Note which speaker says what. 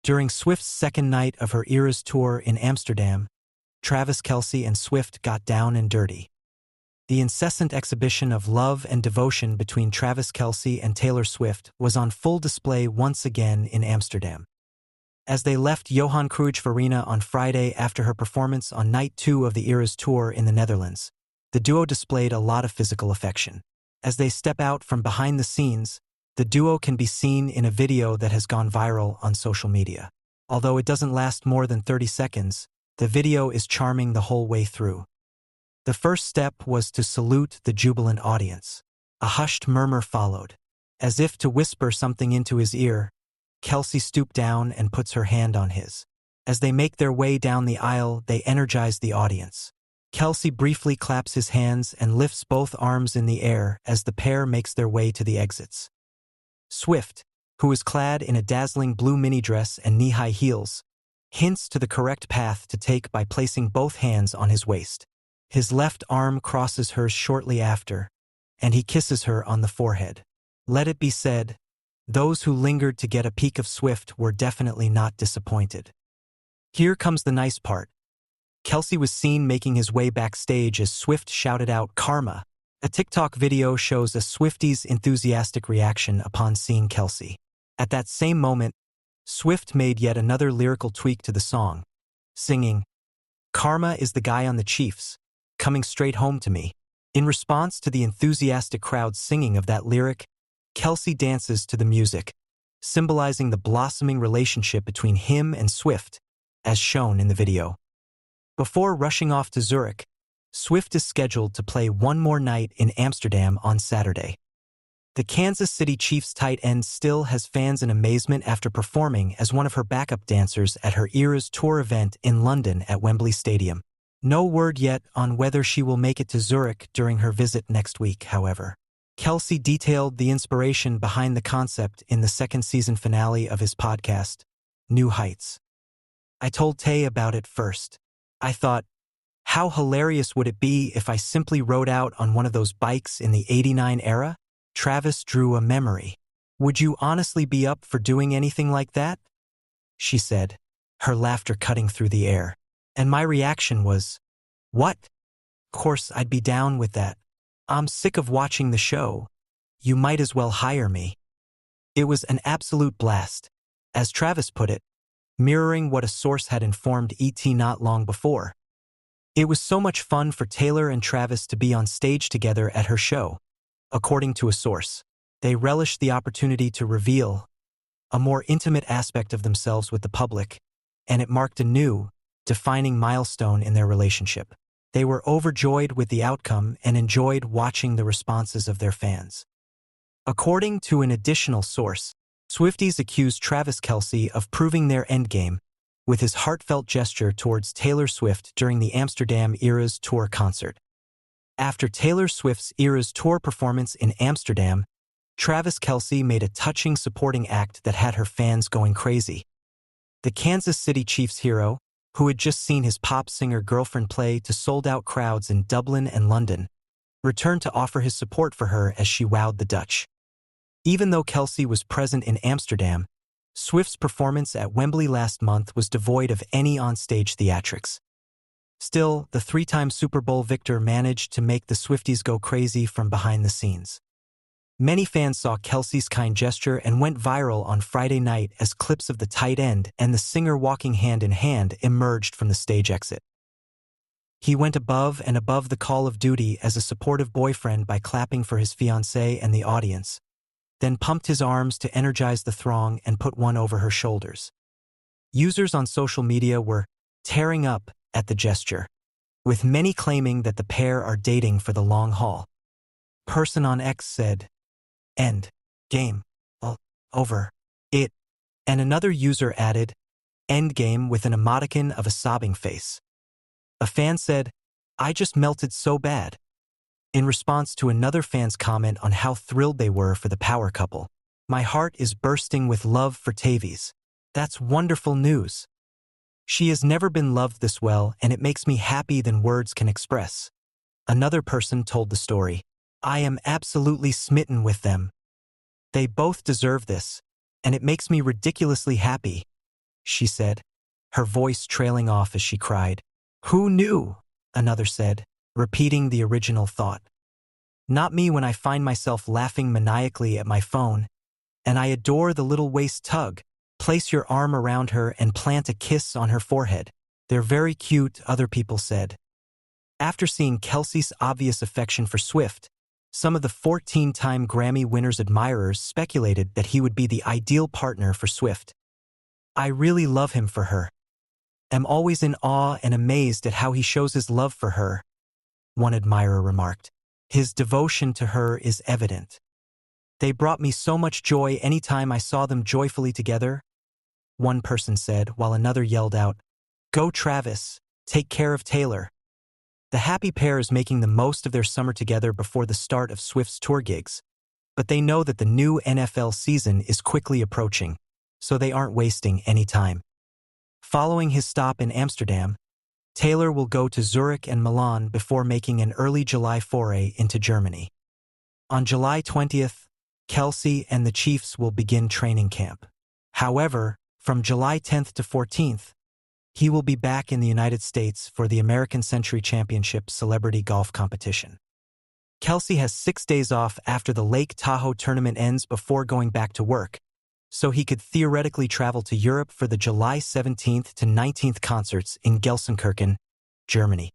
Speaker 1: During Swift's second night of her Eras tour in Amsterdam, Travis Kelce and Swift got down and dirty. The incessant exhibition of love and devotion between Travis Kelce and Taylor Swift was on full display once again in Amsterdam. As they left Johan Cruijff Arena on Friday after her performance on Night 2 of the Eras tour in the Netherlands, the duo displayed a lot of physical affection. As they step out from behind the scenes, the duo can be seen in a video that has gone viral on social media. Although it doesn't last more than 30 seconds, the video is charming the whole way through. The first step was to salute the jubilant audience. A hushed murmur followed. As if to whisper something into his ear, Kelce stooped down and puts her hand on his. As they make their way down the aisle, they energize the audience. Kelce briefly claps his hands and lifts both arms in the air as the pair makes their way to the exits. Swift, who is clad in a dazzling blue mini dress and knee-high heels, hints to the correct path to take by placing both hands on his waist. His left arm crosses hers shortly after, and he kisses her on the forehead. Let it be said, those who lingered to get a peek of Swift were definitely not disappointed. Here comes the nice part. Kelce was seen making his way backstage as Swift shouted out "Karma." A TikTok video shows a Swiftie's enthusiastic reaction upon seeing Kelce. At that same moment, Swift made yet another lyrical tweak to the song, singing, "Karma is the guy on the Chiefs, coming straight home to me." In response to the enthusiastic crowd's singing of that lyric, Kelce dances to the music, symbolizing the blossoming relationship between him and Swift, as shown in the video. Before rushing off to Zurich, Swift is scheduled to play one more night in Amsterdam on Saturday. The Kansas City Chiefs tight end still has fans in amazement after performing as one of her backup dancers at her Eras tour event in London at Wembley Stadium. No word yet on whether she will make it to Zurich during her visit next week, however. Kelce detailed the inspiration behind the concept in the second season finale of his podcast, New Heights. "I told Tay about it first. I thought, how hilarious would it be if I simply rode out on one of those bikes in the '89 era? Travis drew a memory. Would you honestly be up for doing anything like that?" she said, her laughter cutting through the air. And my reaction was, "What? Of course I'd be down with that. I'm sick of watching the show. You might as well hire me." It was an absolute blast, as Travis put it, mirroring what a source had informed ET not long before. It was so much fun for Taylor and Travis to be on stage together at her show. According to a source, they relished the opportunity to reveal a more intimate aspect of themselves with the public, and it marked a new, defining milestone in their relationship. They were overjoyed with the outcome and enjoyed watching the responses of their fans. According to an additional source, Swifties accused Travis Kelce of proving their endgame with his heartfelt gesture towards Taylor Swift during the Amsterdam Eras tour concert. After Taylor Swift's Eras tour performance in Amsterdam, Travis Kelce made a touching supporting act that had her fans going crazy. The Kansas City Chiefs hero, who had just seen his pop singer girlfriend play to sold-out crowds in Dublin and London, returned to offer his support for her as she wowed the Dutch. Even though Kelce was present in Amsterdam, Swift's performance at Wembley last month was devoid of any onstage theatrics. Still, the three-time Super Bowl victor managed to make the Swifties go crazy from behind the scenes. Many fans saw Kelce's kind gesture and went viral on Friday night as clips of the tight end and the singer walking hand in hand emerged from the stage exit. He went above and above the call of duty as a supportive boyfriend by clapping for his fiancée and the audience, then pumped his arms to energize the throng and put one over her shoulders. Users on social media were tearing up at the gesture, with many claiming that the pair are dating for the long haul. Person on X said, "End game. Over it." And another user added, "End game," with an emoticon of a sobbing face. A fan said, "I just melted so bad," in response to another fan's comment on how thrilled they were for the power couple. "My heart is bursting with love for Tavis. That's wonderful news. She has never been loved this well, and it makes me happy than words can express." Another person told the story, "I am absolutely smitten with them. They both deserve this, and it makes me ridiculously happy," she said, her voice trailing off as she cried. Who knew? Another said, repeating the original thought. Not me when I find myself laughing maniacally at my phone. And I adore the little waist tug. Place your arm around her and plant a kiss on her forehead. They're very cute, other people said. After seeing Kelce's obvious affection for Swift, some of the 14-time Grammy winner's admirers speculated that he would be the ideal partner for Swift. I really love him for her. Am always in awe and amazed at how he shows his love for her, one admirer remarked. His devotion to her is evident. They brought me so much joy any time I saw them joyfully together, one person said, while another yelled out, Go Travis, take care of Taylor. The happy pair is making the most of their summer together before the start of Swift's tour gigs, but they know that the new NFL season is quickly approaching, so they aren't wasting any time. Following his stop in Amsterdam, Taylor will go to Zurich and Milan before making an early July foray into Germany. On July 20th, Kelce and the Chiefs will begin training camp. However, from July 10th to 14th, he will be back in the United States for the American Century Championship celebrity golf competition. Kelce has 6 days off after the Lake Tahoe tournament ends before going back to work, so he could theoretically travel to Europe for the July 17th to 19th concerts in Gelsenkirchen, Germany.